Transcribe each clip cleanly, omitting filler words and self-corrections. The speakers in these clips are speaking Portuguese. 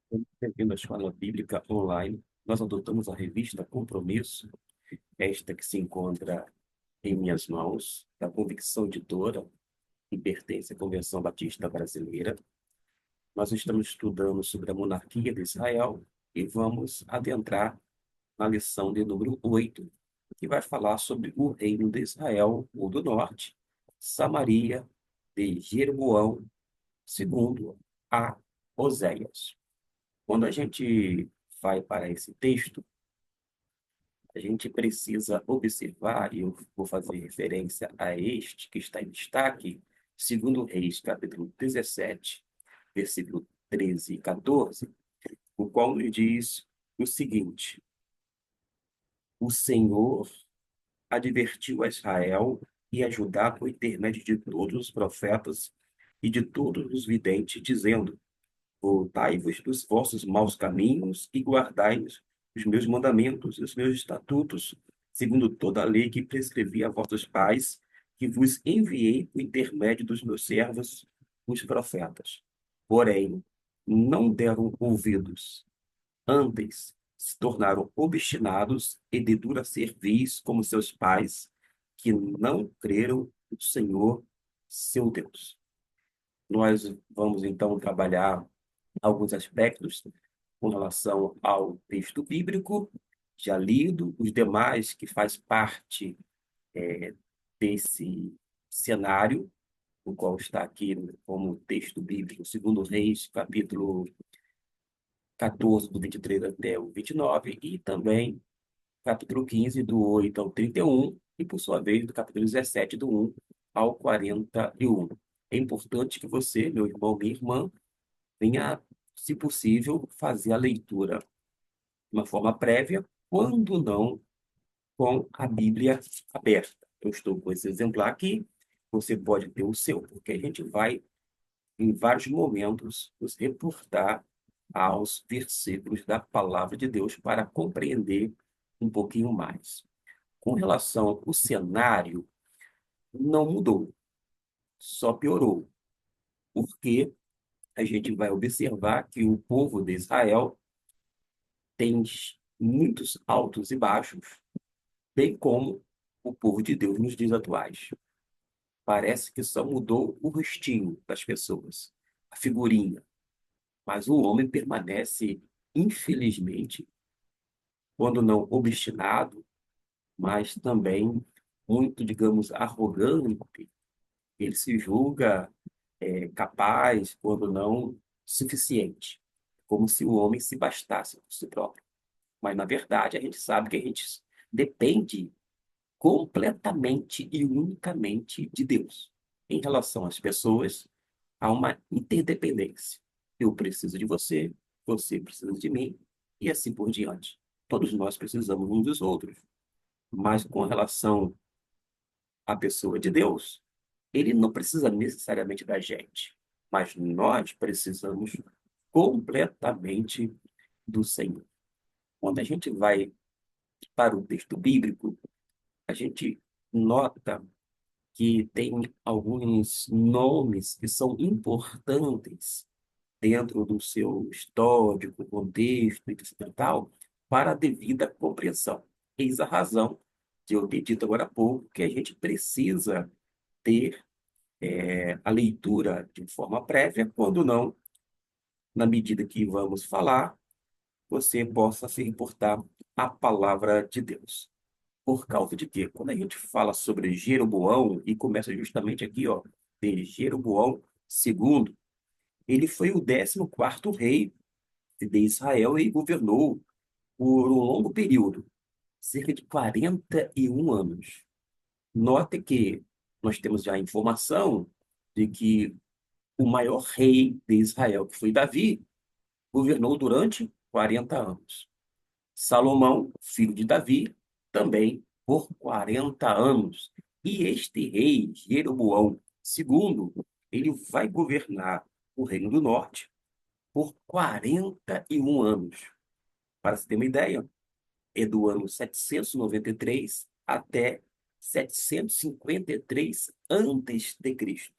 Bem-vindo à Escola Bíblica Online. Nós adotamos a revista Compromisso, esta que se encontra em minhas mãos, da Convicção Editora, que pertence à Convenção Batista Brasileira. Nós estamos estudando sobre a monarquia de Israel e vamos adentrar na lição de número 8, que vai falar sobre o reino de Israel, ou do norte, Samaria, de Jeroboão, segundo a Oséias. Quando a gente vai para esse texto, a gente precisa observar, e eu vou fazer referência a este que está em destaque, segundo Reis, capítulo 17, versículo 13 e 14, o qual nos diz o seguinte: o Senhor advertiu a Israel e a Judá por intermédio de todos os profetas e de todos os videntes, dizendo: voltai-vos dos vossos maus caminhos e guardai os meus mandamentos e os meus estatutos, segundo toda a lei que prescrevi a vossos pais, que vos enviei por intermédio dos meus servos, os profetas. Porém, não deram ouvidos, antes se tornaram obstinados e de dura cerviz como seus pais, que não creram no Senhor, seu Deus. Nós vamos então trabalhar alguns aspectos com relação ao texto bíblico, já lido, os demais que faz parte desse cenário, o qual está aqui como texto bíblico, segundo Reis, capítulo 14, do 23 até o 29, e também capítulo 15, do 8 ao 31, e por sua vez, do capítulo 17, do 1 ao 41. É importante que você, meu irmão, minha irmã, venha, se possível, fazer a leitura de uma forma prévia, quando não com a Bíblia aberta. Eu estou com esse exemplar aqui, você pode ter o seu, porque a gente vai, em vários momentos, nos reportar aos versículos da palavra de Deus para compreender um pouquinho mais. Com relação ao cenário, não mudou, só piorou, porque a gente vai observar que o povo de Israel tem muitos altos e baixos, bem como o povo de Deus nos dias atuais. Parece que só mudou o rostinho das pessoas, a figurinha, mas o homem permanece, infelizmente, quando não obstinado, mas também muito, digamos, arrogante. Ele se julga capaz, quando não suficiente, como se o homem se bastasse por si próprio. Mas, na verdade, a gente sabe que a gente depende completamente e unicamente de Deus. Em relação às pessoas, há uma interdependência. Eu preciso de você, você precisa de mim, e assim por diante. Todos nós precisamos uns dos outros. Mas com relação à pessoa de Deus, ele não precisa necessariamente da gente, mas nós precisamos completamente do Senhor. Quando a gente vai para o texto bíblico, a gente nota que tem alguns nomes que são importantes dentro do seu histórico, contexto e tal, para a devida compreensão. Eis a razão que eu te dito agora há pouco, que a gente precisa ter a leitura de forma prévia, quando não, na medida que vamos falar, você possa se reportar à palavra de Deus. Por causa de quê? Quando a gente fala sobre Jeroboão, e começa justamente aqui, ó, de Jeroboão II, ele foi o 14º rei de Israel e governou por um longo período, cerca de 41 anos. Note que nós temos já a informação de que o maior rei de Israel, que foi Davi, governou durante 40 anos. Salomão, filho de Davi, também por 40 anos. E este rei, Jeroboão II, ele vai governar o Reino do Norte por 41 anos. Para se ter uma ideia, é do ano 793 até 753 antes de Cristo.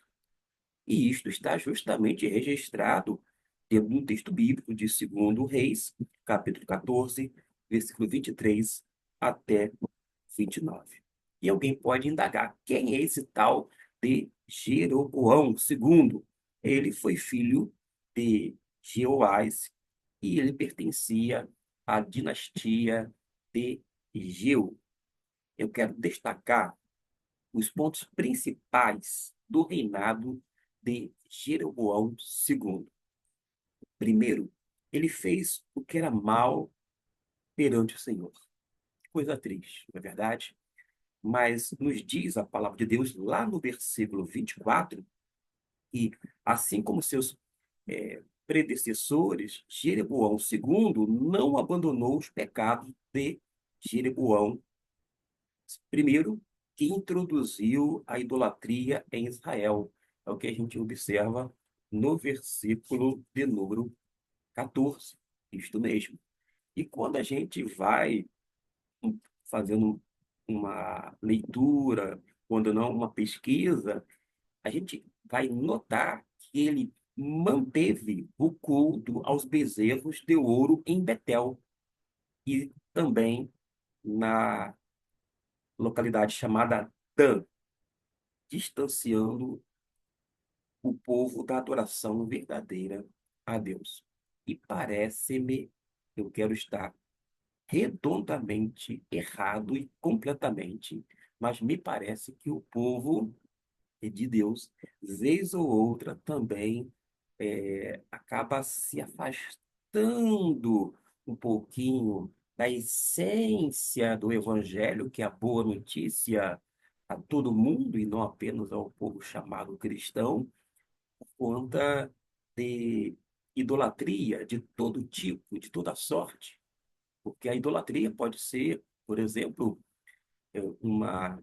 E isto está justamente registrado temos um texto bíblico de 2 Reis, capítulo 14, versículo 23 até 29. E alguém pode indagar, quem é esse tal de Jeroboão II? Ele foi filho de Jeoás e ele pertencia à dinastia de Geu. Eu quero destacar os pontos principais do reinado de Jeroboão II. Primeiro, ele fez o que era mal perante o Senhor. Coisa triste, não é verdade? Mas nos diz a palavra de Deus lá no versículo 24, e assim como seus predecessores, Jeroboão II não abandonou os pecados de Jeroboão I, que introduziu a idolatria em Israel. É o que a gente observa no versículo de número 14. Isto mesmo. E quando a gente vai fazendo uma leitura, quando não uma pesquisa, a gente vai notar que ele manteve o culto aos bezerros de ouro em Betel e também na localidade chamada Dan, distanciando o povo da adoração verdadeira a Deus. E parece-me, eu quero estar redondamente errado e completamente, mas me parece que o povo de Deus, vez ou outra, também acaba se afastando um pouquinho da essência do Evangelho, que é a boa notícia a todo mundo e não apenas ao povo chamado cristão, por conta de idolatria de todo tipo, de toda sorte. Porque a idolatria pode ser, por exemplo, uma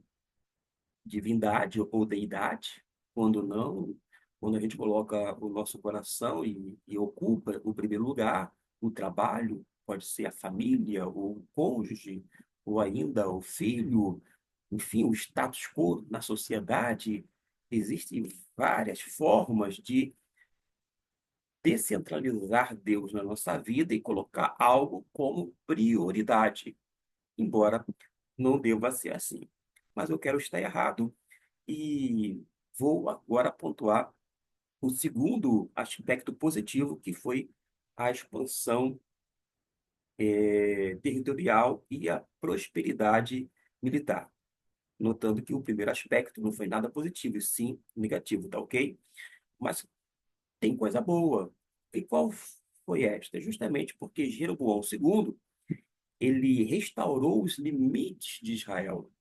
divindade ou deidade, quando não, quando a gente coloca o nosso coração e ocupa o primeiro lugar, o trabalho, pode ser a família, ou o cônjuge, ou ainda o filho, enfim, o status quo na sociedade. Existem várias formas de descentralizar Deus na nossa vida e colocar algo como prioridade, embora não deva ser assim. Mas eu quero estar errado e vou agora pontuar o segundo aspecto positivo, que foi a expansão territorial e a prosperidade militar. Notando que o primeiro aspecto não foi nada positivo, e sim negativo, tá ok? Mas tem coisa boa. E qual foi esta? Justamente porque Jeroboão II, ele restaurou os limites de Israel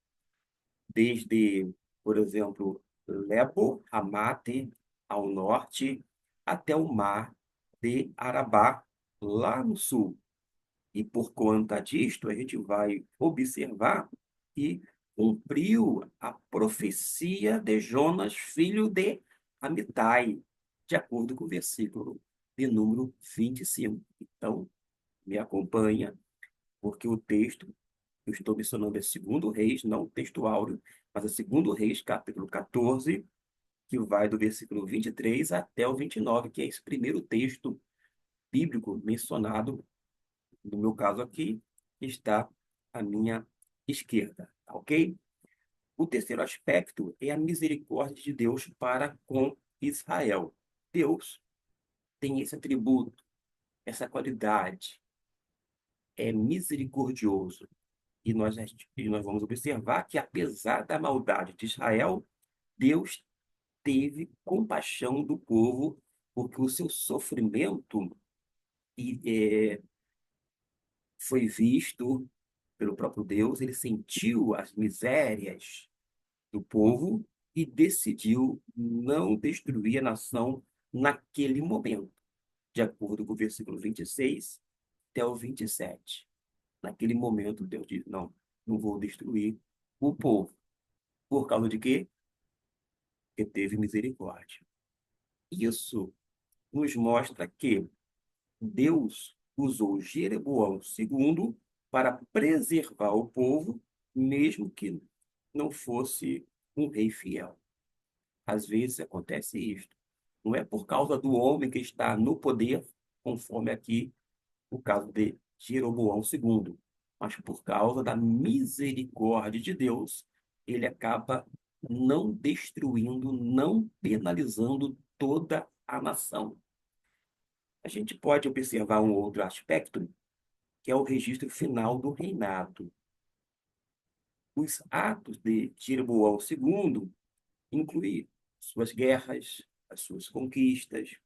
desde, por exemplo, Lebo Hamate, ao norte, até o mar de Arabá, lá no sul. E por conta disto, a gente vai observar que cumpriu a profecia de Jonas, filho de Amitai, de acordo com o versículo de número 25. Então, me acompanha, porque o texto eu estou mencionando é 2 Reis, não o texto áureo, mas é 2 Reis, capítulo 14, que vai do versículo 23 até o 29, que é esse primeiro texto bíblico mencionado, no meu caso aqui, que está à minha esquerda, tá ok? O terceiro aspecto é a misericórdia de Deus para com Israel. Deus tem esse atributo, essa qualidade, é misericordioso. E nós vamos observar que, apesar da maldade de Israel, Deus teve compaixão do povo, porque o seu sofrimento e, foi visto pelo próprio Deus, ele sentiu as misérias do povo e decidiu não destruir a nação naquele momento, de acordo com o versículo 26 até o 27. Naquele momento, Deus diz: não, não vou destruir o povo. Por causa de quê? Porque teve misericórdia. Isso nos mostra que Deus usou Jeroboão II para preservar o povo, mesmo que não fosse um rei fiel. Às vezes acontece isto. Não é por causa do homem que está no poder conforme aqui o caso de Jeroboão II. Mas por causa da misericórdia de Deus, ele acaba não destruindo, não penalizando toda a nação. A gente pode observar um outro aspecto, que é o registro final do reinado. Os atos de Jeroboão II incluem suas guerras, as suas conquistas,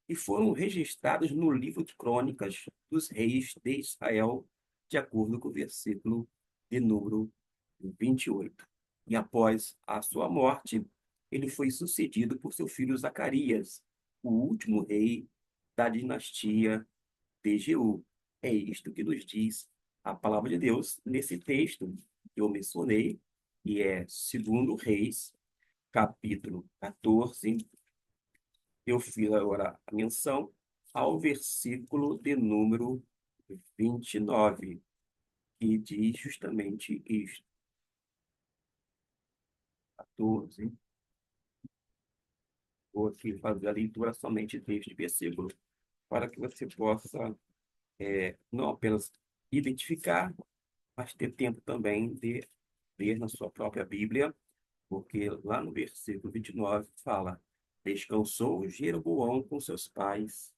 e foram registrados no livro de Crônicas dos Reis de Israel, de acordo com o versículo de número 28. E após a sua morte, ele foi sucedido por seu filho Zacarias, o último rei da dinastia de Jeú. É isto que nos diz a palavra de Deus nesse texto que eu mencionei, que é 2 Reis, capítulo 14. Eu fiz agora a menção ao versículo de número 29, que diz justamente isto. 14. Vou aqui fazer a leitura somente deste versículo, para que você possa não apenas identificar, mas ter tempo também de ler na sua própria Bíblia, porque lá no versículo 29 fala: Descansou Jeroboão com seus pais,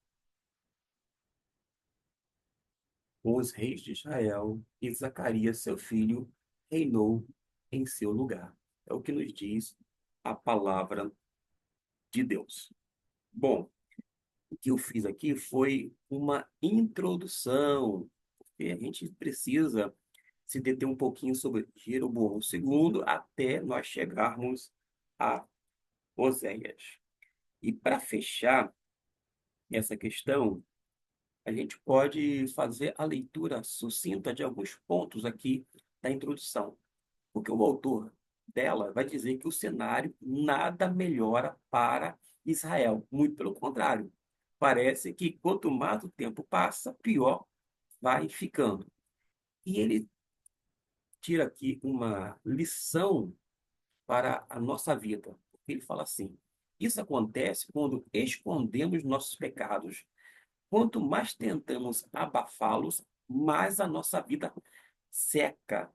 com os reis de Israel, e Zacarias, seu filho, reinou em seu lugar. É o que nos diz a palavra de Deus. Bom, o que eu fiz aqui foi uma introdução, porque a gente precisa se deter um pouquinho sobre Jeroboão II até nós chegarmos a Oséias. E para fechar essa questão, a gente pode fazer a leitura sucinta de alguns pontos aqui da introdução, porque o autor dela vai dizer que o cenário nada melhora para Israel, muito pelo contrário. Parece que quanto mais o tempo passa, pior vai ficando. E ele tira aqui uma lição para a nossa vida. Ele fala assim: isso acontece quando escondemos nossos pecados. Quanto mais tentamos abafá-los, mais a nossa vida seca.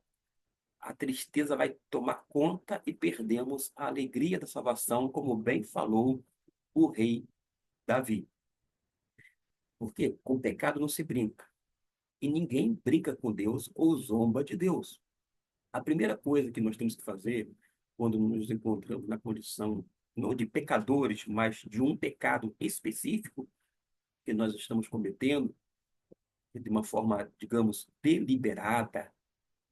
A tristeza vai tomar conta e perdemos a alegria da salvação, como bem falou o rei Davi. Porque com pecado não se brinca. E ninguém brinca com Deus ou zomba de Deus. A primeira coisa que nós temos que fazer quando nos encontramos na condição não de pecadores, mas de um pecado específico que nós estamos cometendo, de uma forma, digamos, deliberada,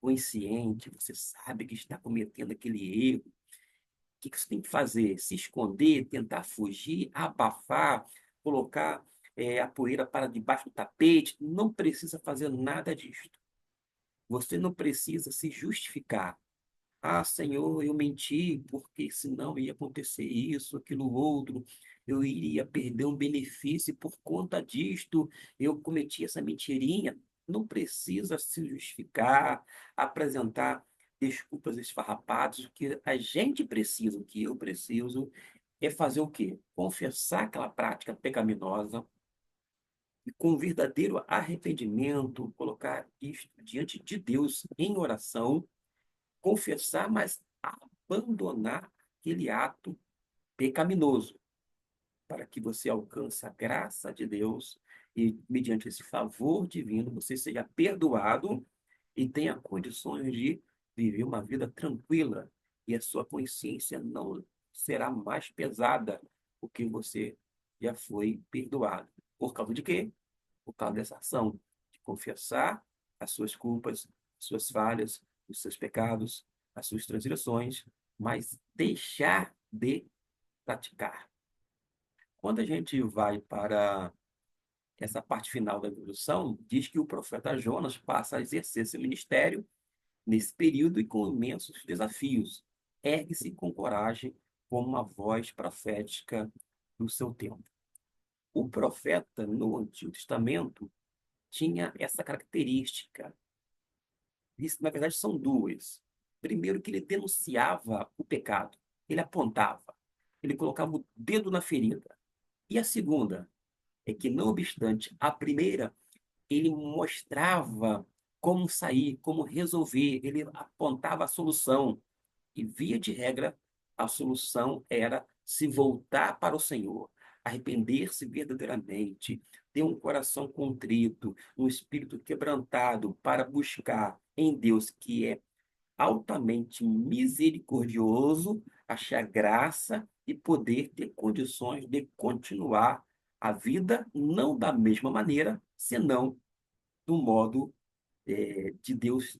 consciente, você sabe que está cometendo aquele erro. O que que você tem que fazer? Se esconder, tentar fugir, abafar, colocar a poeira para debaixo do tapete? Não precisa fazer nada disso. Você não precisa se justificar. Ah, Senhor, eu menti, porque senão ia acontecer isso, aquilo outro, eu iria perder um benefício e por conta disto eu cometi essa mentirinha. Não precisa se justificar, apresentar desculpas esfarrapadas. O que a gente precisa, o que eu preciso, é fazer o quê? Confessar aquela prática pecaminosa e com verdadeiro arrependimento, colocar isto diante de Deus em oração, confessar, mas abandonar aquele ato pecaminoso, para que você alcance a graça de Deus e, mediante esse favor divino, você seja perdoado e tenha condições de viver uma vida tranquila e a sua consciência não será mais pesada, porque você já foi perdoado. Por causa de quê? Por causa dessa ação de confessar as suas culpas, as suas falhas, os seus pecados, as suas transgressões, mas deixar de praticar. Quando a gente vai para essa parte final da introdução, diz que o profeta Jonas passa a exercer seu ministério nesse período e com imensos desafios. Ergue-se com coragem como uma voz profética do seu tempo. O profeta no Antigo Testamento tinha essa característica. Isso, na verdade, são duas. Primeiro, que ele denunciava o pecado, ele apontava, ele colocava o dedo na ferida. E a segunda? é que, não obstante a primeira, ele mostrava como sair, como resolver, ele apontava a solução. E, via de regra, a solução era se voltar para o Senhor, arrepender-se verdadeiramente, ter um coração contrito, um espírito quebrantado para buscar em Deus, que é altamente misericordioso, achar graça e poder ter condições de continuar a vida, não da mesma maneira, senão do modo de Deus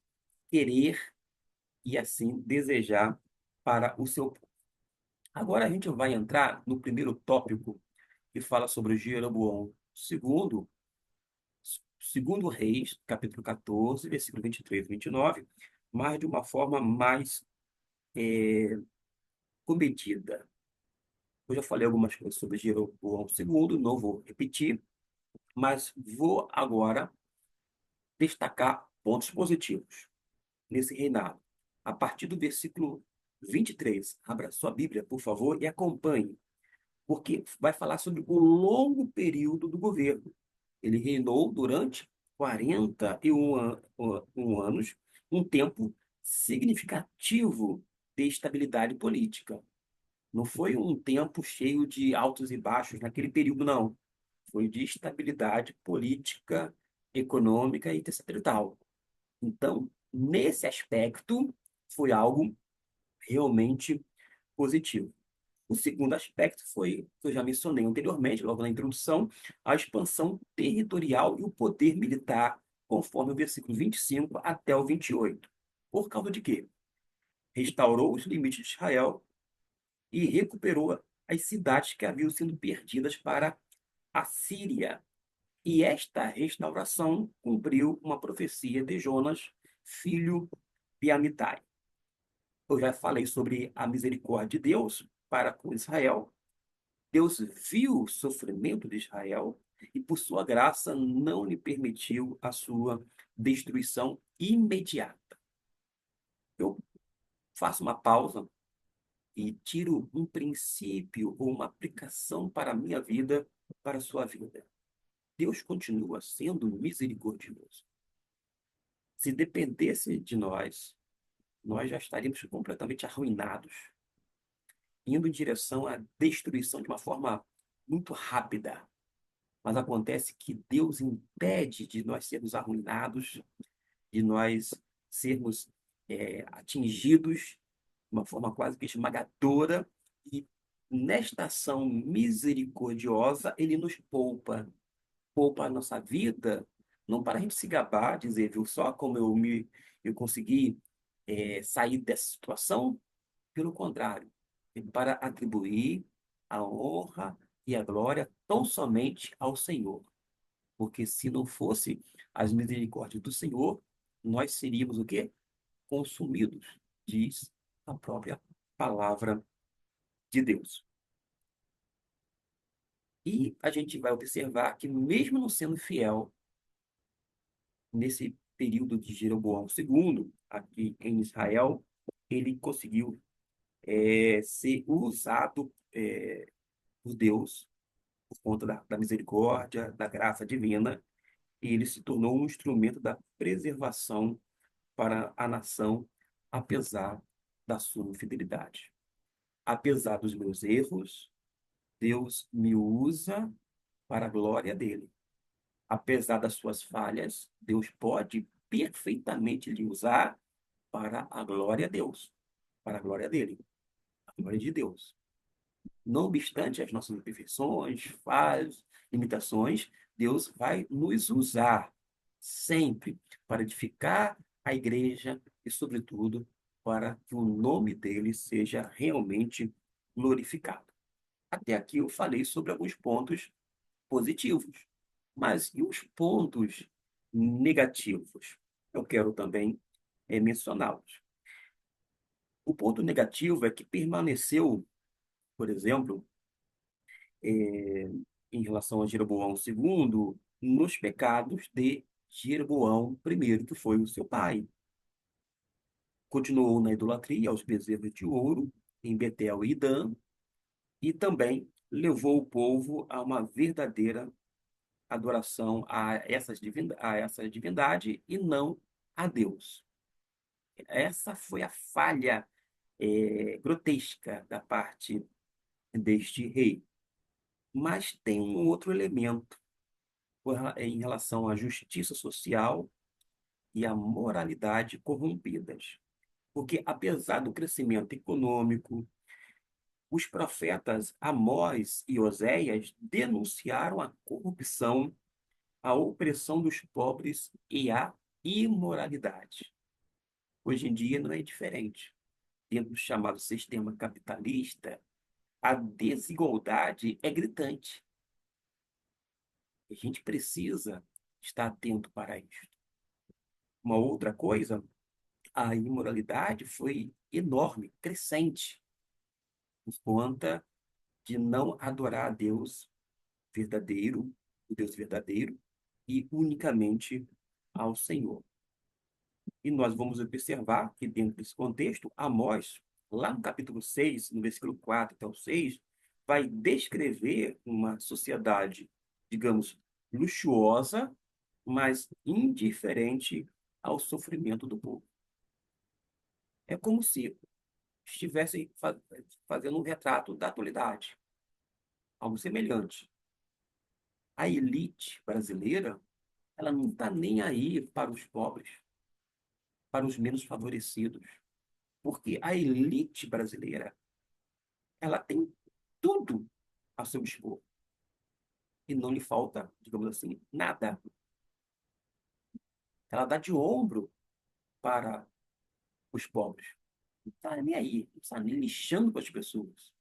querer e assim desejar para o seu povo. Agora a gente vai entrar no primeiro tópico que fala sobre Jeroboão segundo, segundo Reis, capítulo 14, versículo 23 e 29, mas de uma forma mais comedida. Eu já falei algumas coisas sobre Jeroboão segundo, não vou repetir, mas vou agora destacar pontos positivos nesse reinado. A partir do versículo 23, abra sua Bíblia, por favor, e acompanhe, porque vai falar sobre o longo período do governo. Ele reinou durante 41 anos, um tempo significativo de estabilidade política. Não foi um tempo cheio de altos e baixos naquele período, não. Foi de estabilidade política, econômica e etc. e tal. Então, nesse aspecto, foi algo realmente positivo. O segundo aspecto foi, que eu já mencionei anteriormente, logo na introdução, a expansão territorial e o poder militar, conforme o versículo 25 até o 28. Por causa de quê? Restaurou os limites de Israel e recuperou as cidades que haviam sido perdidas para a Síria. E esta restauração cumpriu uma profecia de Jonas, filho de Amitai. Eu já falei sobre a misericórdia de Deus para com Israel. Deus viu o sofrimento de Israel e, por sua graça, não lhe permitiu a sua destruição imediata. Eu faço uma pausa e tiro um princípio ou uma aplicação para a minha vida, para a sua vida. Deus continua sendo misericordioso. Se dependesse de nós já estaríamos completamente arruinados, indo em direção à destruição de uma forma muito rápida. Mas acontece que Deus impede de nós sermos arruinados, de nós sermos atingidos de uma forma quase que esmagadora, e nesta ação misericordiosa, Ele nos poupa, poupa a nossa vida, não para a gente se gabar, dizer, viu só como eu consegui sair dessa situação, pelo contrário, é para atribuir a honra e a glória tão somente ao Senhor. Porque se não fosse as misericórdias do Senhor, nós seríamos o quê? Consumidos, diz a própria palavra de Deus. E a gente vai observar que, mesmo não sendo fiel, nesse período de Jeroboão II, aqui em Israel, ele conseguiu ser usado por Deus, por conta da misericórdia, da graça divina, e ele se tornou um instrumento da preservação para a nação, apesar da sua infidelidade. Apesar dos meus erros, Deus me usa para a glória dele. Apesar das suas falhas, Deus pode perfeitamente lhe usar para a glória de Deus, para a glória dele, a glória de Deus. Não obstante as nossas imperfeições, falhas, limitações, Deus vai nos usar sempre para edificar a igreja e, sobretudo, para que o nome dele seja realmente glorificado. Até aqui eu falei sobre alguns pontos positivos, mas e os pontos negativos? Eu quero também mencioná-los. O ponto negativo é que permaneceu, por exemplo, eh, em relação a Jeroboão II, nos pecados de Jeroboão I, que foi o seu pai. Continuou na idolatria aos bezerros de ouro, em Betel e Dan, e também levou o povo a uma verdadeira adoração a essa divindade e não a Deus. Essa foi a falha, grotesca da parte deste rei. Mas tem um outro elemento em relação à justiça social e à moralidade corrompidas. Porque, apesar do crescimento econômico, os profetas Amós e Oséias denunciaram a corrupção, a opressão dos pobres e a imoralidade. Hoje em dia não é diferente. Dentro do chamado sistema capitalista, a desigualdade é gritante. A gente precisa estar atento para isso. Uma outra coisa, a imoralidade foi enorme, crescente, por conta de não adorar a Deus verdadeiro, o Deus verdadeiro, e unicamente ao Senhor. E nós vamos observar que, dentro desse contexto, Amós, lá no capítulo 6, no versículo 4 até o 6, vai descrever uma sociedade, digamos, luxuosa, mas indiferente ao sofrimento do povo. É como se estivesse fazendo um retrato da atualidade, algo semelhante. A elite brasileira, ela não está nem aí para os pobres, para os menos favorecidos, porque a elite brasileira, ela tem tudo a seu dispor e não lhe falta, digamos assim, nada. Ela dá de ombro para os pobres. Não está nem aí, não está nem lixando com as pessoas.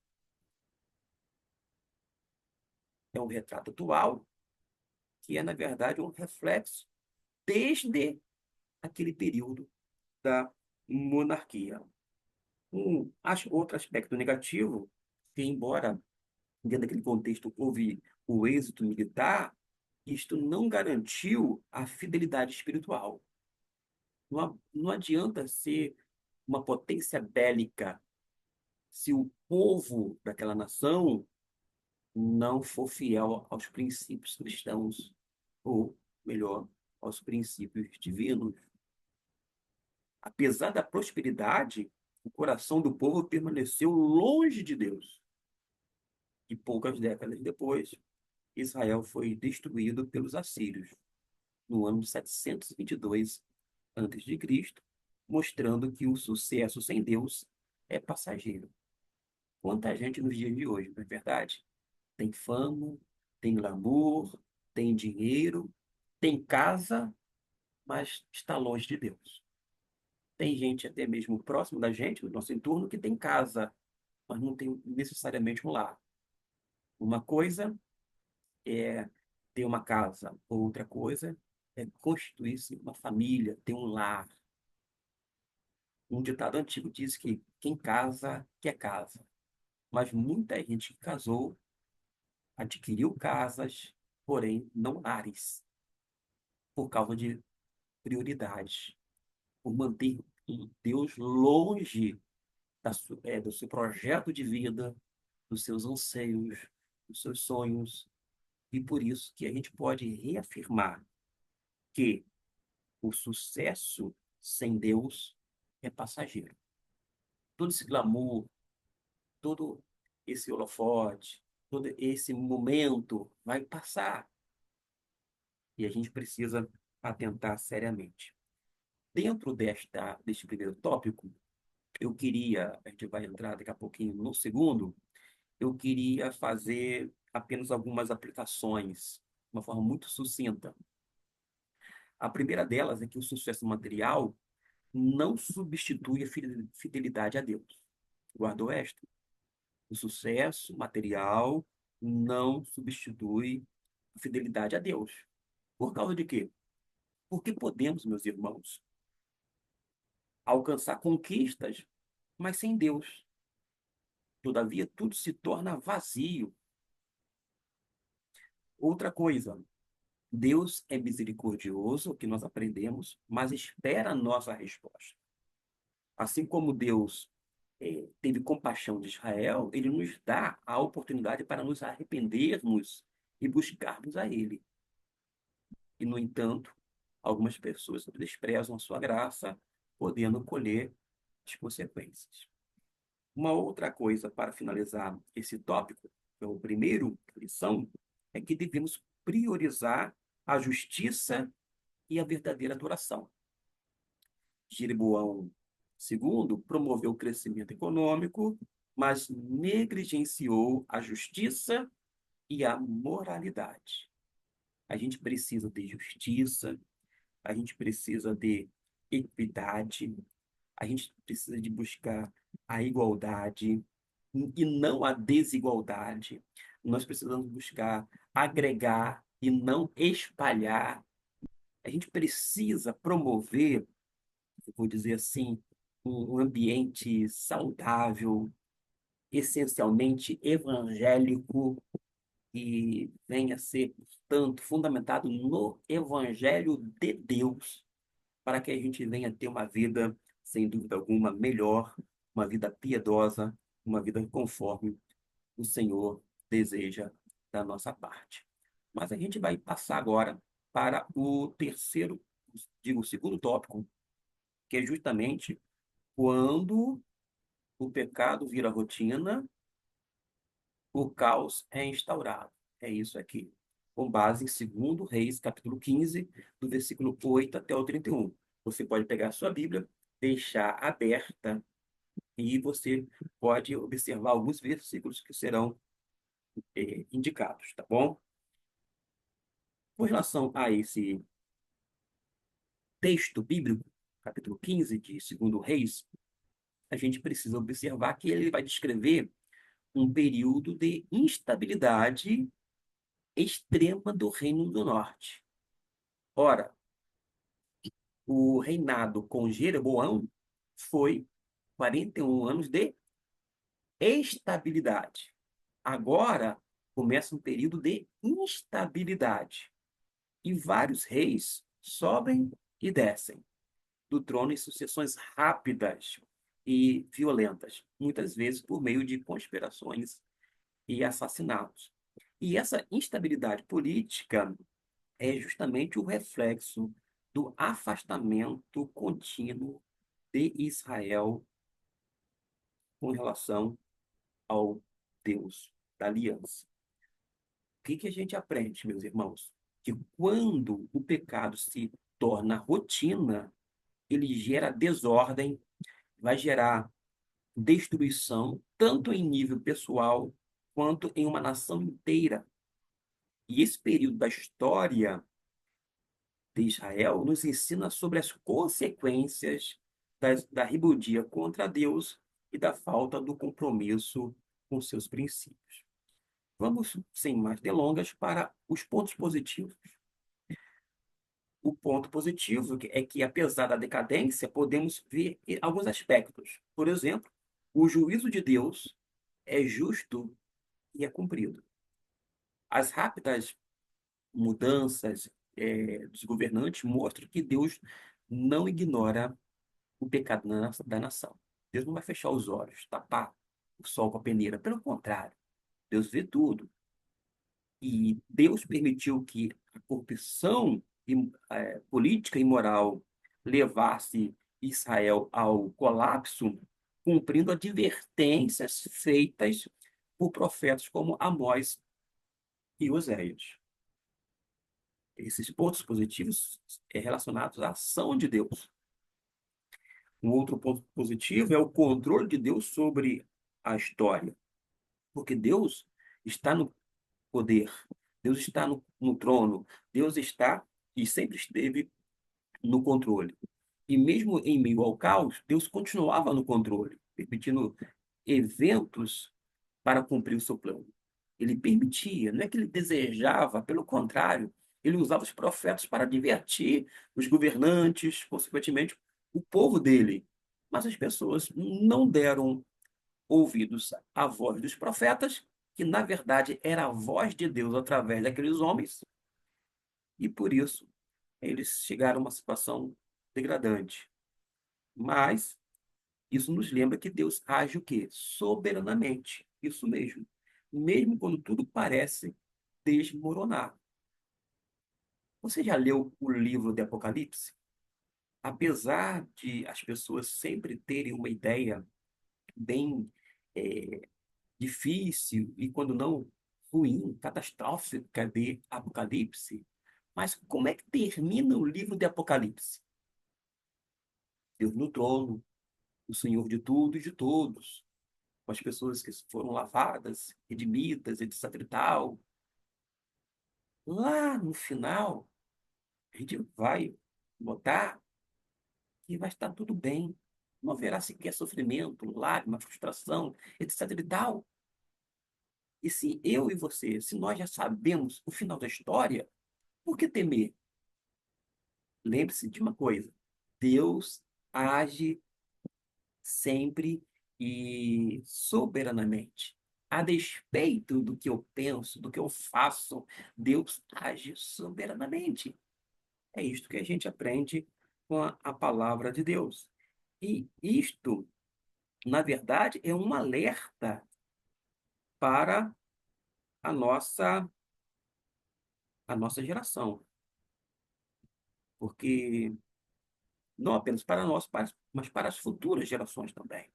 É um retrato atual que é, na verdade, um reflexo desde aquele período da monarquia. Outro aspecto negativo, que embora dentro daquele contexto houve o êxito militar, isto não garantiu a fidelidade espiritual. Não adianta ser uma potência bélica se o povo daquela nação não for fiel aos princípios cristãos, ou, melhor, aos princípios divinos. Apesar da prosperidade, o coração do povo permaneceu longe de Deus. E poucas décadas depois, Israel foi destruído pelos assírios, no ano de 722 a.C., mostrando que o sucesso sem Deus é passageiro. Quanta gente nos dias de hoje, não é verdade? Tem fama, tem glamour, tem dinheiro, tem casa, mas está longe de Deus. Tem gente até mesmo próximo da gente, no nosso entorno, que tem casa, mas não tem necessariamente um lar. Uma coisa é ter uma casa, outra coisa é constituir-se uma família, ter um lar. Um ditado antigo diz que quem casa quer casa, mas muita gente que casou adquiriu casas, porém não lares, por causa de prioridades, por manter Deus longe do seu projeto de vida, dos seus anseios, dos seus sonhos. E por isso que a gente pode reafirmar que o sucesso sem Deus é passageiro. Todo esse glamour, todo esse holofote, todo esse momento vai passar e a gente precisa atentar seriamente. Dentro deste primeiro tópico, a gente vai entrar daqui a pouquinho no segundo, eu queria fazer apenas algumas aplicações, de uma forma muito sucinta. A primeira delas é que o sucesso material não substitui a fidelidade a Deus. Guardou esta? O sucesso material não substitui a fidelidade a Deus. Por causa de quê? Porque podemos, meus irmãos, alcançar conquistas, mas sem Deus. Todavia, tudo se torna vazio. Outra coisa, Deus é misericordioso, o que nós aprendemos, mas espera a nossa resposta. Assim como Deus teve compaixão de Israel, ele nos dá a oportunidade para nos arrependermos e buscarmos a Ele. E, no entanto, algumas pessoas desprezam a sua graça, podendo colher as consequências. Uma outra coisa para finalizar esse tópico, que é o primeiro lição, é que devemos priorizar a justiça e a verdadeira adoração. Jeroboão II promoveu o crescimento econômico, mas negligenciou a justiça e a moralidade. A gente precisa de justiça, a gente precisa de equidade, a gente precisa de buscar a igualdade e não a desigualdade. Nós precisamos buscar agregar e não espalhar. A gente precisa promover, eu vou dizer assim, um ambiente saudável, essencialmente evangélico, e venha a ser, portanto, fundamentado no Evangelho de Deus, para que a gente venha ter uma vida, sem dúvida alguma, melhor, uma vida piedosa, uma vida conforme o Senhor deseja da nossa parte. Mas a gente vai passar agora para o terceiro, digo, o segundo tópico, que é justamente quando o pecado vira rotina, o caos é instaurado. É isso aqui, com base em 2 Reis, capítulo 15, do versículo 8 até o 31. Você pode pegar a sua Bíblia, deixar aberta e você pode observar alguns versículos que serão indicados, tá bom? Com relação a esse texto bíblico, capítulo 15 de 2 Reis, a gente precisa observar que ele vai descrever um período de instabilidade extrema do Reino do Norte. Ora, o reinado com Jeroboão foi 41 anos de estabilidade. Agora começa um período de instabilidade. E vários reis sobem e descem do trono em sucessões rápidas e violentas, muitas vezes por meio de conspirações e assassinatos. E essa instabilidade política é justamente o reflexo do afastamento contínuo de Israel com relação ao Deus da aliança. O que que a gente aprende, meus irmãos? Que quando o pecado se torna rotina, ele gera desordem, vai gerar destruição, tanto em nível pessoal quanto em uma nação inteira. E esse período da história de Israel nos ensina sobre as consequências da rebeldia contra Deus e da falta do compromisso com seus princípios. Vamos, sem mais delongas, para os pontos positivos. O ponto positivo é que, apesar da decadência, podemos ver alguns aspectos. Por exemplo, o juízo de Deus é justo e é cumprido. As rápidas mudanças dos governantes mostram que Deus não ignora o pecado da nação. Deus não vai fechar os olhos, tapar o sol com a peneira. Pelo contrário, Deus vê tudo. E Deus permitiu que a corrupção política e moral levasse Israel ao colapso, cumprindo advertências feitas por profetas como Amós e Oséias. Esses pontos positivos relacionados à ação de Deus. Um outro ponto positivo é o controle de Deus sobre a história, porque Deus está no poder, Deus está no trono, Deus está e sempre esteve no controle. E mesmo em meio ao caos, Deus continuava no controle, permitindo eventos para cumprir o seu plano. Ele permitia, não é que ele desejava, pelo contrário, ele usava os profetas para divertir os governantes, consequentemente, o povo dele. Mas as pessoas não deram ouvidos à voz dos profetas, que na verdade era a voz de Deus através daqueles homens, e por isso eles chegaram a uma situação degradante. Mas isso nos lembra que Deus age o quê? Soberanamente. Isso mesmo. Mesmo quando tudo parece desmoronar. Você já leu o livro de Apocalipse? Apesar de as pessoas sempre terem uma ideia bem difícil e, quando não, ruim, catastrófica de Apocalipse, mas como é que termina o livro de Apocalipse? Deus no trono, o Senhor de tudo e de todos, com as pessoas que foram lavadas, redimidas, etc e tal. Lá no final, a gente vai notar que vai estar tudo bem. Não haverá sequer sofrimento, lágrima, frustração, etc e tal. E se eu e você, se nós já sabemos o final da história, por que temer? Lembre-se de uma coisa: Deus age sempre e soberanamente. A despeito do que eu penso, do que eu faço, Deus age soberanamente. É isto que a gente aprende com a palavra de Deus. E isto, na verdade, é um alerta para a nossa geração, porque não apenas para nós, mas para as futuras gerações também.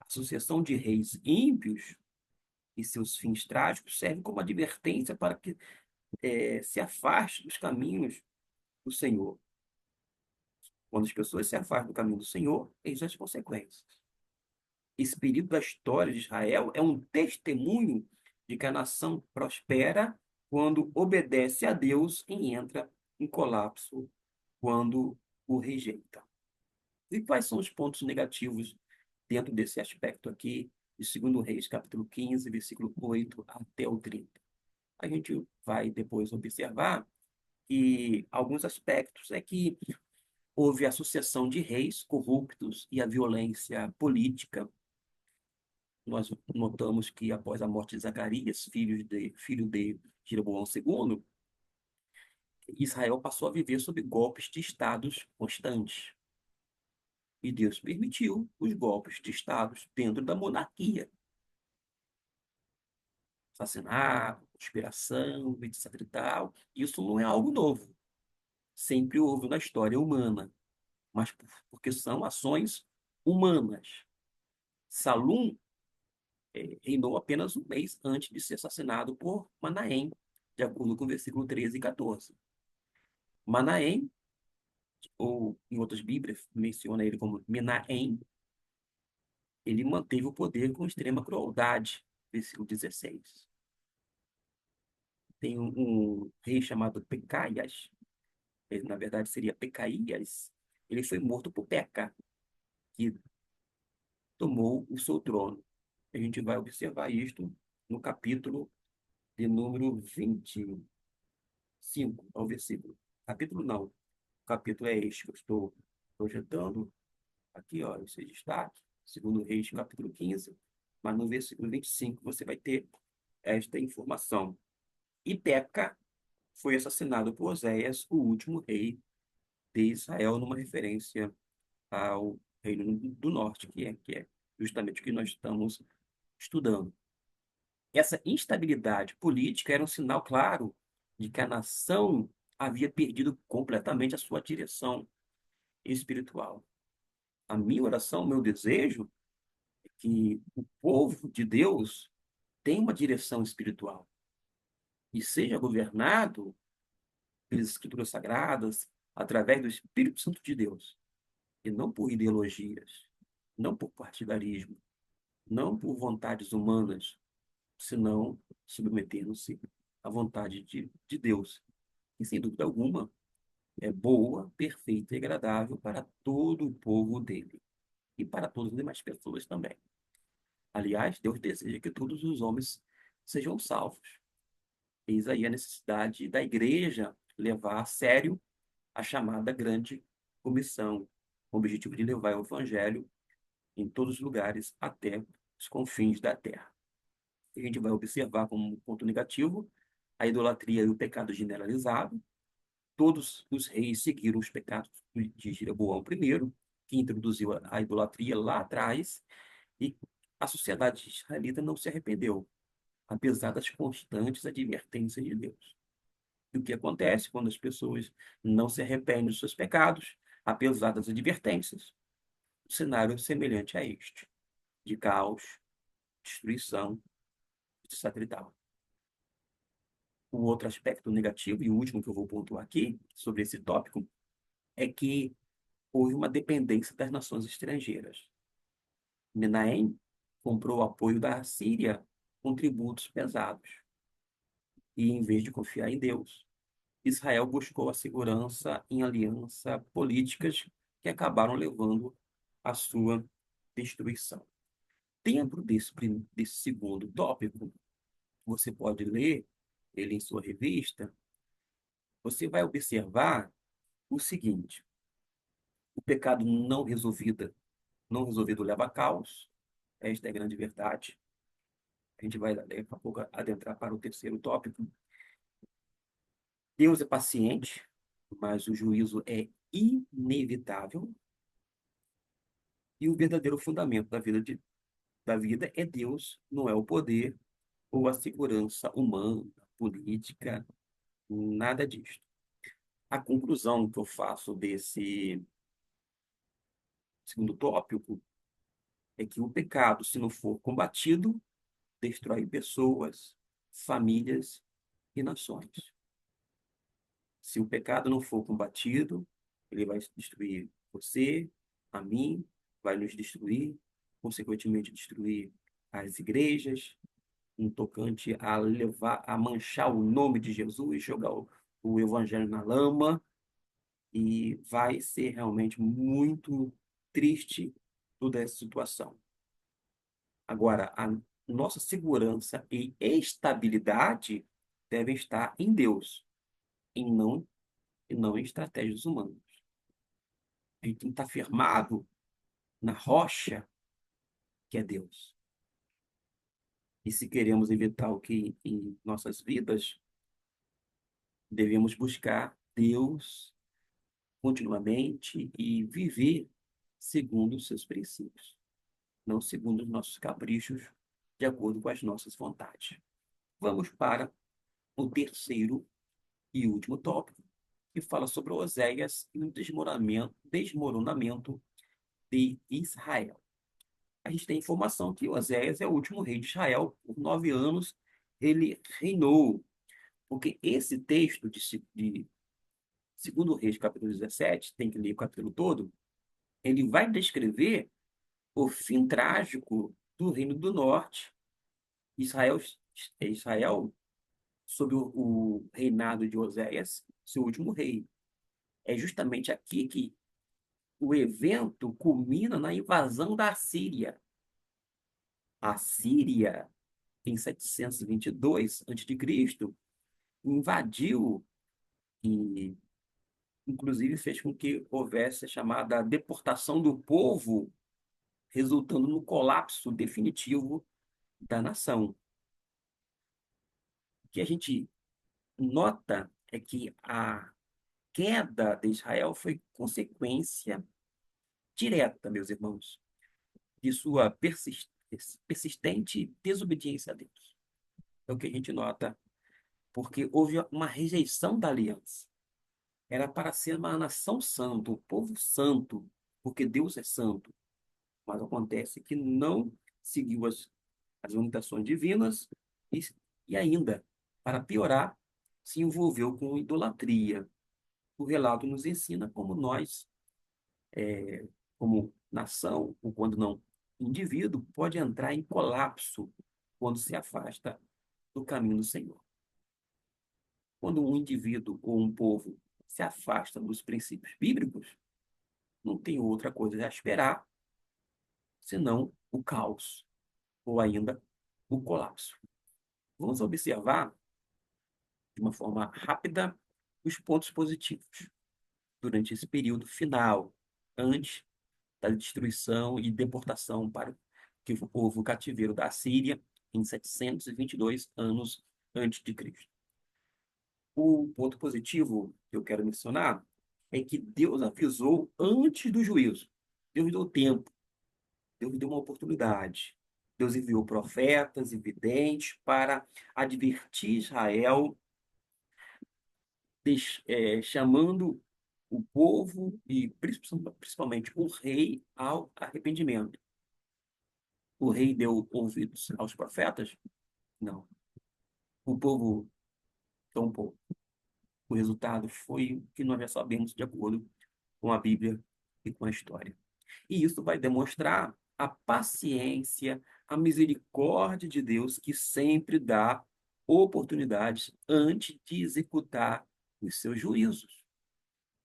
A sucessão de reis ímpios e seus fins trágicos serve como advertência para que se afaste dos caminhos do Senhor. Quando as pessoas se afastam do caminho do Senhor, eis as consequências. Esse período da história de Israel é um testemunho de que a nação prospera quando obedece a Deus e entra em colapso quando o rejeita. E quais são os pontos negativos dentro desse aspecto aqui, de 2 Reis, capítulo 15, versículo 8 até o 30? A gente vai depois observar que alguns aspectos é que houve a sucessão de reis corruptos e a violência política. Nós notamos que após a morte de Zacarias, filho de Jeroboão II, Israel passou a viver sob golpes de estados constantes. E Deus permitiu os golpes de estados dentro da monarquia. Assassinato, conspiração, etc e tal. Isso não é algo novo. Sempre houve na história humana, mas porque são ações humanas. Salum reinou apenas um mês antes de ser assassinado por Manaém, de acordo com o versículo 13 e 14. Manaém, ou em outras Bíblias, menciona ele como Menahem, ele manteve o poder com extrema crueldade, versículo 16. Tem um rei chamado Pecaias, ele, na verdade seria Pecaías, ele foi morto por Peca, que tomou o seu trono. A gente vai observar isto no capítulo de número 25, ao versículo. Capítulo não, o capítulo é este que eu estou projetando aqui, ó, esse destaque, 2 Reis, capítulo 15, mas no versículo 25 você vai ter esta informação. E Peca foi assassinado por Oséias, o último rei de Israel, numa referência ao Reino do Norte, que é justamente o que nós estamos estudando. Essa instabilidade política era um sinal claro de que a nação havia perdido completamente a sua direção espiritual. A minha oração, meu desejo é que o povo de Deus tenha uma direção espiritual e seja governado pelas Escrituras Sagradas através do Espírito Santo de Deus, e não por ideologias, não por partidarismo, não por vontades humanas, senão submetendo-se à vontade de Deus, que sem dúvida alguma é boa, perfeita e agradável para todo o povo dele e para todas as demais pessoas também. Aliás, Deus deseja que todos os homens sejam salvos. Eis aí a necessidade da igreja levar a sério a chamada grande comissão, com o objetivo de levar o evangelho em todos os lugares até os confins da terra. A gente vai observar como ponto negativo a idolatria e o pecado generalizado. Todos os reis seguiram os pecados de Jeroboão I, que introduziu a idolatria lá atrás, e a sociedade israelita não se arrependeu, apesar das constantes advertências de Deus. E o que acontece quando as pessoas não se arrependem dos seus pecados, apesar das advertências? Um cenário semelhante a este, de caos, destruição, etc. e tal. O outro aspecto negativo, e o último que eu vou pontuar aqui, sobre esse tópico, é que houve uma dependência das nações estrangeiras. Menahem comprou o apoio da Síria com tributos pesados. E, em vez de confiar em Deus, Israel buscou a segurança em aliança políticas que acabaram levando à sua destruição. Dentro desse segundo tópico, você pode ler ele em sua revista, você vai observar o seguinte: o pecado não resolvido leva a caos. Esta é a grande verdade. A gente vai daqui a pouco adentrar para o terceiro tópico. Deus é paciente, mas o juízo é inevitável. E o verdadeiro fundamento da vida é Deus, não é o poder ou a segurança humana, política, nada disso. A conclusão que eu faço desse segundo tópico é que o pecado, se não for combatido, destrói pessoas, famílias e nações. Se o pecado não for combatido, ele vai destruir você, a mim, vai nos destruir, consequentemente destruir as igrejas, no tocante a levar, a manchar o nome de Jesus, jogar o evangelho na lama, e vai ser realmente muito triste toda essa situação. Agora, a nossa segurança e estabilidade devem estar em Deus, e não em estratégias humanas. A gente tem que estar firmado na rocha que é Deus. E se queremos evitar o que em nossas vidas, devemos buscar Deus continuamente e viver segundo os seus princípios, não segundo os nossos caprichos, de acordo com as nossas vontades. Vamos para o terceiro e último tópico, que fala sobre Oséias e o desmoronamento de Israel. A gente tem informação que Oséias é o último rei de Israel. Por 9 anos ele reinou. Porque esse texto de 2 Reis, capítulo 17, tem que ler o capítulo todo, ele vai descrever o fim trágico do Reino do Norte. Israel, sob o reinado de Oséias, seu último rei. É justamente aqui que o evento culmina na invasão da Síria. A Síria, em 722 a.C., invadiu e, inclusive, fez com que houvesse a chamada deportação do povo, resultando no colapso definitivo da nação. O que a gente nota é que a queda de Israel foi consequência direta, meus irmãos, de sua persistente desobediência a Deus. É o que a gente nota, porque houve uma rejeição da aliança. Era para ser uma nação santa, um povo santo, porque Deus é santo. Mas acontece que não seguiu as limitações divinas e, e ainda, para piorar, se envolveu com idolatria. O relato nos ensina como nós, como nação, ou quando não indivíduo, pode entrar em colapso quando se afasta do caminho do Senhor. Quando um indivíduo ou um povo se afasta dos princípios bíblicos, não tem outra coisa a esperar senão o caos ou ainda o colapso. Vamos observar de uma forma rápida os pontos positivos durante esse período final, antes da destruição e deportação para o cativeiro da Síria em 722 anos antes de Cristo. O ponto positivo que eu quero mencionar é que Deus avisou antes do juízo. Deus deu tempo, Deus deu uma oportunidade. Deus enviou profetas e videntes para advertir Israel chamando o povo e principalmente o rei ao arrependimento. O rei deu ouvidos aos profetas? Não. O povo tampouco. O resultado foi o que nós já sabemos de acordo com a Bíblia e com a história. E isso vai demonstrar a paciência, a misericórdia de Deus que sempre dá oportunidades antes de executar os seus juízos.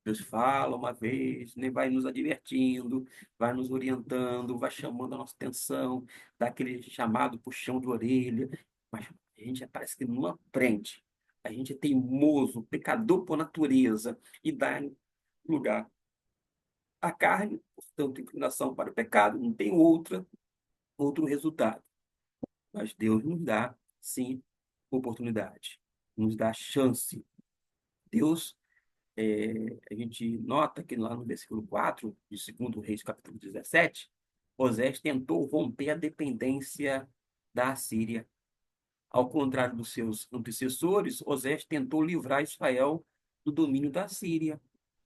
Deus fala uma vez, né, vai nos advertindo, vai nos orientando, vai chamando a nossa atenção, dá aquele chamado puxão de orelha, mas a gente parece que não aprende. A gente é teimoso, pecador por natureza, e dá lugar à carne, portanto, inclinação para o pecado, não tem outro resultado. Mas Deus nos dá, sim, oportunidade, nos dá chance. Deus a gente nota que lá no versículo 4 de 2 Reis, capítulo 17, Osés tentou romper a dependência da Assíria. Ao contrário dos seus antecessores, Osés tentou livrar Israel do domínio da Síria,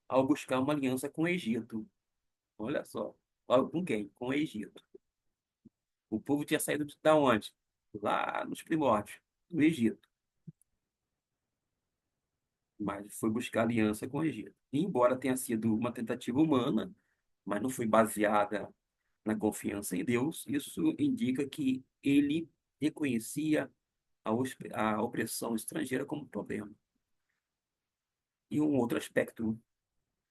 ao buscar uma aliança com o Egito. Olha só, com quem? Com o Egito. O povo tinha saído de onde? Lá nos primórdios, do Egito. Mas foi buscar aliança com o Egito. E, embora tenha sido uma tentativa humana, mas não foi baseada na confiança em Deus, isso indica que ele reconhecia a opressão estrangeira como problema. E um outro aspecto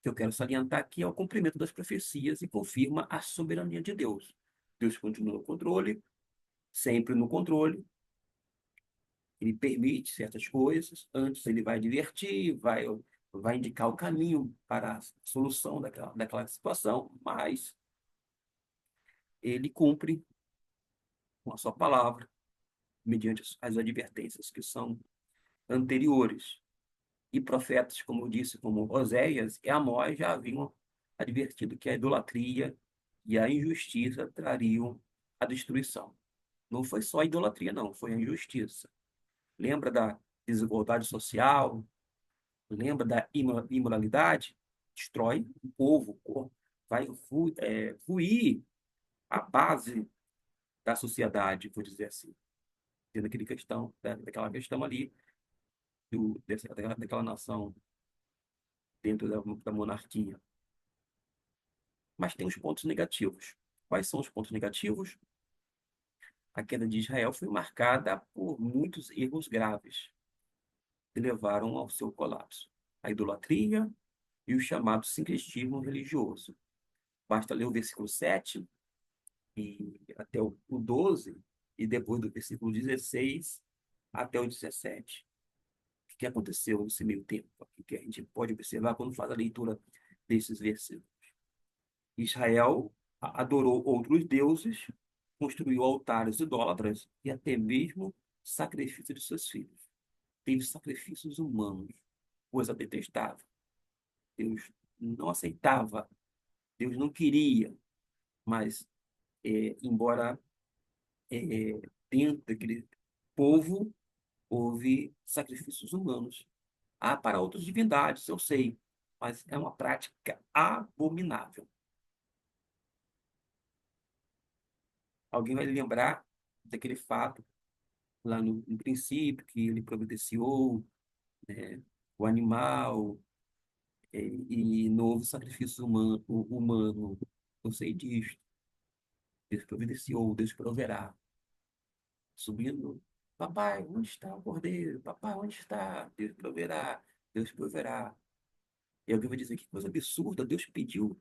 que eu quero salientar aqui é o cumprimento das profecias e confirma a soberania de Deus. Deus continua no controle, sempre no controle. Ele permite certas coisas, antes ele vai divertir, vai indicar o caminho para a solução daquela situação, mas ele cumpre com a sua palavra, mediante as advertências que são anteriores. E profetas, como eu disse, como Oséias e Amós, já haviam advertido que a idolatria e a injustiça trariam a destruição. Não foi só a idolatria, não, foi a injustiça. Lembra da desigualdade social? Lembra da imoralidade? Destrói o povo, vai ruir a base da sociedade, vou dizer assim. Tendo daquela questão ali, daquela nação dentro da monarquia. Mas tem os pontos negativos. Quais são os pontos negativos? A queda de Israel foi marcada por muitos erros graves que levaram ao seu colapso. A idolatria e o chamado sincretismo religioso. Basta ler o versículo 7 e até o 12, e depois do versículo 16 até o 17. O que aconteceu nesse meio tempo? O que a gente pode observar quando faz a leitura desses versículos? Israel adorou outros deuses, construiu altares idólatras e até mesmo sacrifício de seus filhos. Teve sacrifícios humanos, coisa detestável. Deus não aceitava, Deus não queria, mas, embora dentro daquele povo houve sacrifícios humanos. Há para outras divindades, eu sei, mas é uma prática abominável. Alguém vai lembrar daquele fato lá no princípio, que ele providenciou, né, o animal, e não houve sacrifício humano. Eu sei disto. Deus providenciou, Deus proverá. Subindo, papai, onde está o cordeiro? Papai, onde está? Deus proverá, Deus proverá. E alguém vai dizer que coisa absurda, Deus pediu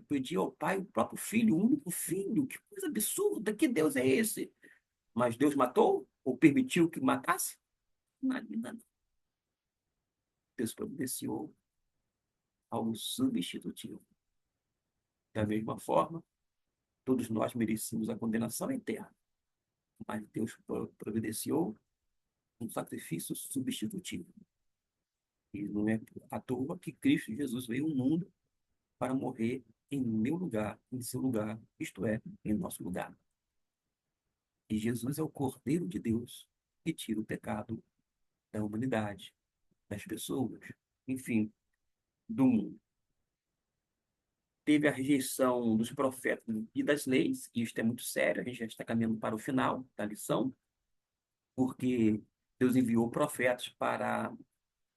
pediu ao pai o próprio filho, o único filho. Que coisa absurda, que Deus é esse? Mas Deus matou? Ou permitiu que matasse? Nada, nada. Deus providenciou algo substitutivo. Da mesma forma, todos nós merecíamos a condenação eterna, mas Deus providenciou um sacrifício substitutivo. E não é à toa que Cristo Jesus veio ao mundo para morrer em meu lugar, em seu lugar, isto é, em nosso lugar. E Jesus é o Cordeiro de Deus que tira o pecado da humanidade. das pessoas, enfim, do mundo. Teve a rejeição dos profetas e das leis, e isto é muito sério, a gente já está caminhando para o final da lição, porque Deus enviou profetas para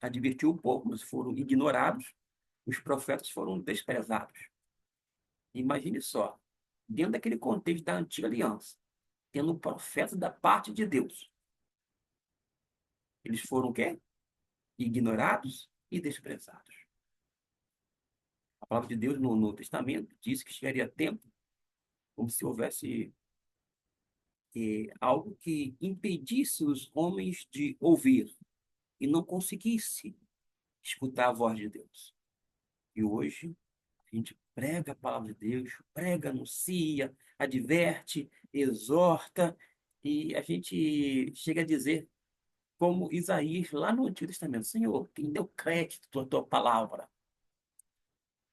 advertir o povo, mas foram ignorados, os profetas foram desprezados. Imagine só, dentro daquele contexto da antiga aliança, tendo um profeta da parte de Deus, eles foram o quê? Ignorados e desprezados. A palavra de Deus no Novo Testamento diz que chegaria tempo como se houvesse algo que impedisse os homens de ouvir e não conseguisse escutar a voz de Deus. E hoje a gente prega a palavra de Deus, prega, anuncia, adverte, exorta, e a gente chega a dizer, como Isaías lá no Antigo Testamento: Senhor, quem deu crédito à tua palavra?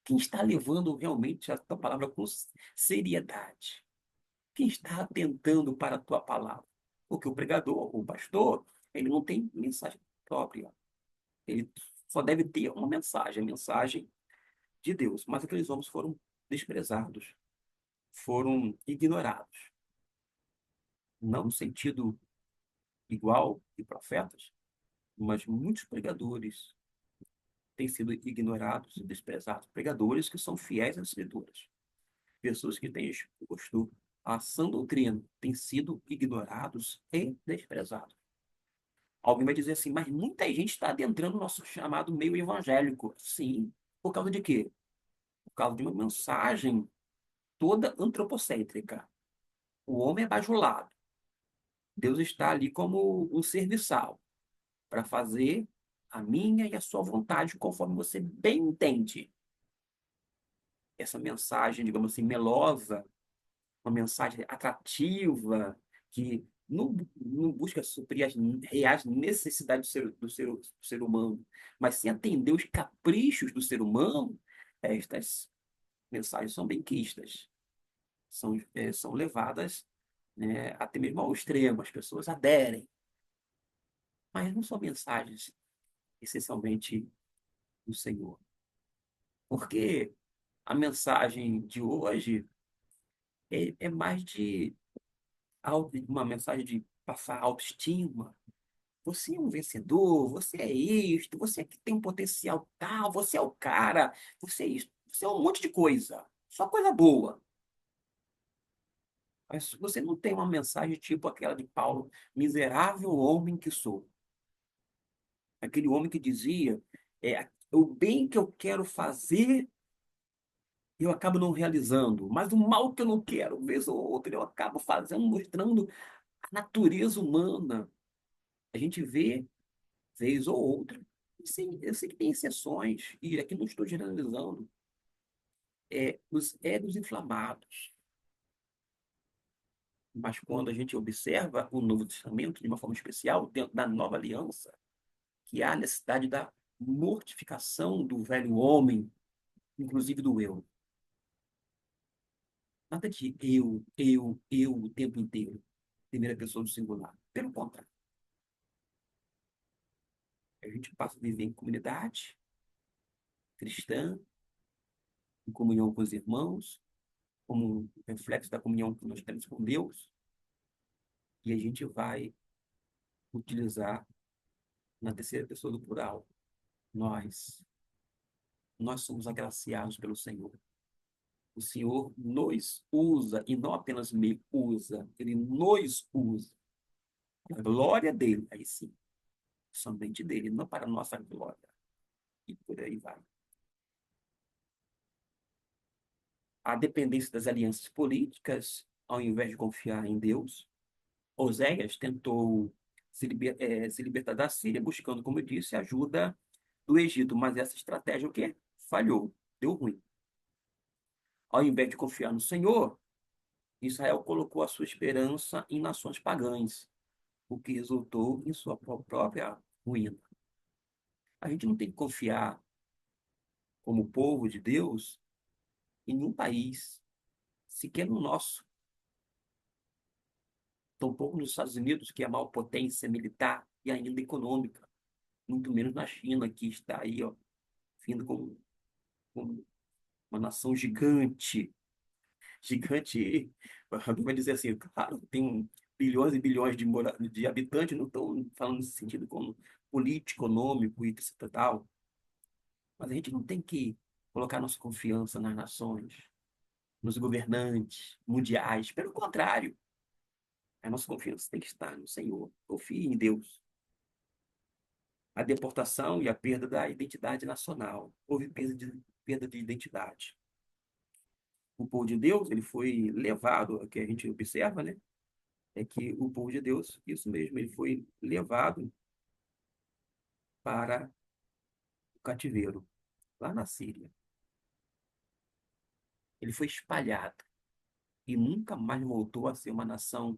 Quem está levando realmente a tua palavra com seriedade? Quem está atentando para a tua palavra? Porque o pregador, o pastor, ele não tem mensagem própria. Ele só deve ter uma mensagem, a mensagem de Deus. Mas aqueles homens foram desprezados, foram ignorados. Não no sentido igual de profetas, mas muitos pregadores têm sido ignorados e desprezados. Pregadores que são fiéis às Escrituras. Pessoas que têm exposto a sã doutrina têm sido ignorados e desprezados. Alguém vai dizer assim, mas muita gente está adentrando o nosso chamado meio evangélico. Sim, por causa de quê? Por causa de uma mensagem toda antropocêntrica. O homem é bajulado. Deus está ali como um serviçal para fazer a minha e a sua vontade conforme você bem entende. Essa mensagem, digamos assim, melosa, uma mensagem atrativa, que não busca suprir as reais necessidades do ser humano, mas sim atender os caprichos do ser humano, estas mensagens são benquistas, são levadas, né, até mesmo ao extremo, as pessoas aderem, mas não são mensagens essencialmente do Senhor. Porque a mensagem de hoje é mais de uma mensagem de passar autoestima. Você é um vencedor, você é isto, você é que tem um potencial tal, você é o cara, você é isto, você é um monte de coisa, só coisa boa. Mas você não tem uma mensagem tipo aquela de Paulo: miserável homem que sou. Aquele homem que dizia, o bem que eu quero fazer, eu acabo não realizando, mas o mal que eu não quero, vez ou outra, eu acabo fazendo, mostrando a natureza humana. A gente vê vez ou outra. Sim, eu sei que tem exceções, e aqui não estou generalizando, os egos inflamados. Mas quando a gente observa o Novo Testamento de uma forma especial, dentro da Nova Aliança, que há a necessidade da mortificação do velho homem, inclusive do eu. Nada de eu o tempo inteiro. Primeira pessoa do singular. Pelo contrário, a gente passa a viver em comunidade cristã, em comunhão com os irmãos, como um reflexo da comunhão que nós temos com Deus, e a gente vai utilizar na terceira pessoa do plural. Nós, nós somos agraciados pelo Senhor. O Senhor nos usa, e não apenas me usa, Ele nos usa. A glória dele, aí sim, somente dele, não para a nossa glória. E por aí vai. A dependência das alianças políticas, ao invés de confiar em Deus, Oséias tentou se libertar da Síria, buscando, como eu disse, ajuda do Egito. Mas essa estratégia, o quê? Falhou, deu ruim. Ao invés de confiar no Senhor, Israel colocou a sua esperança em nações pagãs, o que resultou em sua própria ruína. A gente não tem que confiar, como povo de Deus, em nenhum país, sequer no nosso, tampouco nos Estados Unidos, que é a maior potência militar e ainda econômica. muito menos na China, que está aí, ó, vindo como uma nação gigante. Gigante, vai dizer assim, claro, tem bilhões e bilhões de habitantes, não estou falando nesse sentido como político, econômico e tal, mas a gente não tem que colocar nossa confiança nas nações, nos governantes mundiais. Pelo contrário, a nossa confiança tem que estar no Senhor. Confie em Deus. A deportação e a perda da identidade nacional. Houve perda de identidade. O povo de Deus, ele foi levado, o que a gente observa, né? É que o povo de Deus, isso mesmo, ele foi levado para o cativeiro, lá na Síria. Ele foi espalhado e nunca mais voltou a ser uma nação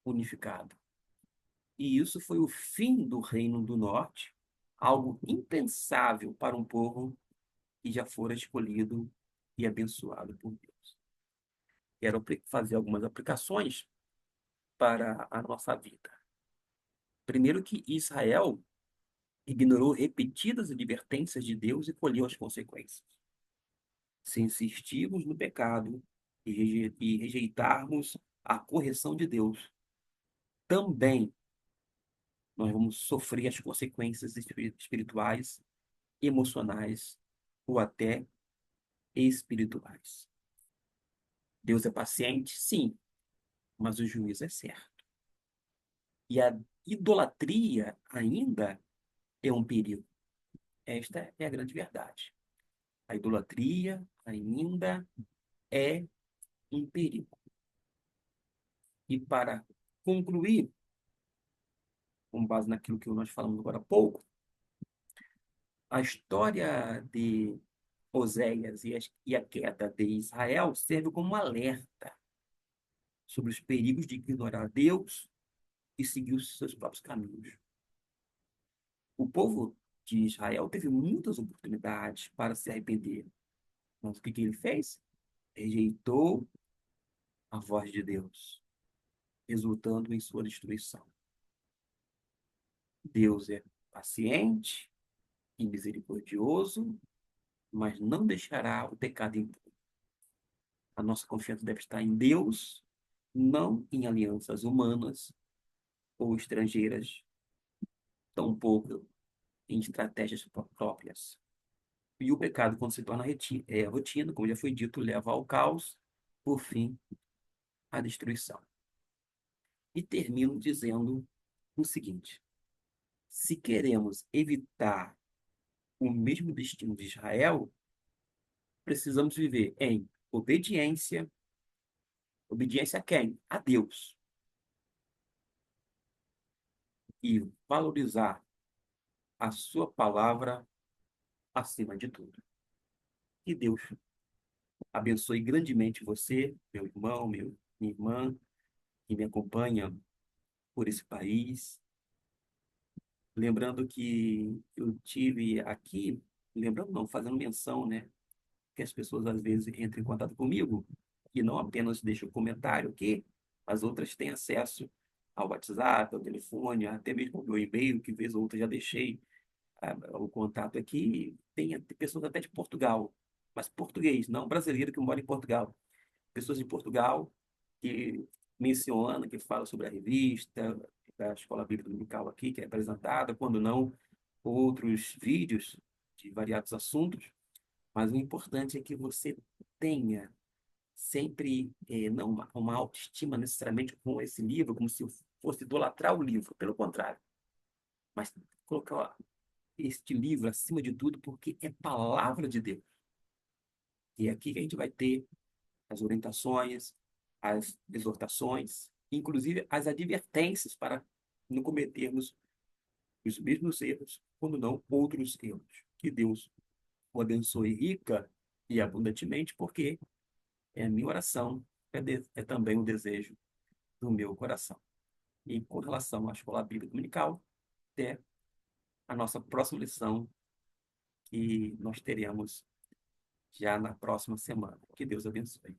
unificada. E isso foi o fim do Reino do Norte, algo impensável para um povo que já fora escolhido e abençoado por Deus. Quero fazer algumas aplicações para a nossa vida. Primeiro que Israel ignorou repetidas advertências de Deus e colheu as consequências. Se insistirmos no pecado e rejeitarmos a correção de Deus, também nós vamos sofrer as consequências espirituais, emocionais ou até espirituais. Deus é paciente? Sim, mas o juízo é certo. E a idolatria ainda é um perigo. Esta é a grande verdade. A idolatria ainda é um perigo. E para concluir, com base naquilo que nós falamos agora há pouco, a história de Oséias e a queda de Israel serve como um alerta sobre os perigos de ignorar Deus e seguir os seus próprios caminhos. O povo de Israel teve muitas oportunidades para se arrepender, mas o que ele fez? Rejeitou a voz de Deus, resultando em sua destruição. Deus é paciente e misericordioso, mas não deixará o pecado impune. A nossa confiança deve estar em Deus, não em alianças humanas ou estrangeiras, tampouco em estratégias próprias. E o pecado, quando se torna rotina, como já foi dito, leva ao caos, por fim, à destruição. E termino dizendo o seguinte: se queremos evitar o mesmo destino de Israel, precisamos viver em obediência. Obediência a quem? A Deus. E valorizar a sua palavra acima de tudo. Que Deus abençoe grandemente você, meu irmão, minha irmã, que me acompanha por esse país. Lembrando que eu tive aqui, lembrando não, fazendo menção, né? Que as pessoas às vezes entram em contato comigo e não apenas deixam comentário aqui, as outras têm acesso ao WhatsApp, ao telefone, até mesmo ao meu e-mail, que vez ou outra já deixei o contato aqui. Tem pessoas até de Portugal, mas português, não brasileiro que mora em Portugal. Pessoas de Portugal que mencionam, que falam sobre a revista, da Escola Bíblica Dominical aqui, que é apresentada, quando não, outros vídeos de variados assuntos. Mas o importante é que você tenha sempre não uma autoestima necessariamente com esse livro, como se eu fosse idolatrar o livro, pelo contrário, mas colocar este livro acima de tudo, porque é palavra de Deus. E é aqui que a gente vai ter as orientações, as exortações, inclusive as advertências para não cometermos os mesmos erros, quando não outros erros. Que Deus o abençoe rica e abundantemente, porque é a minha oração, é também o desejo do meu coração. E com relação à Escola Bíblica Dominical, até a nossa próxima lição, que nós teremos já na próxima semana. Que Deus abençoe.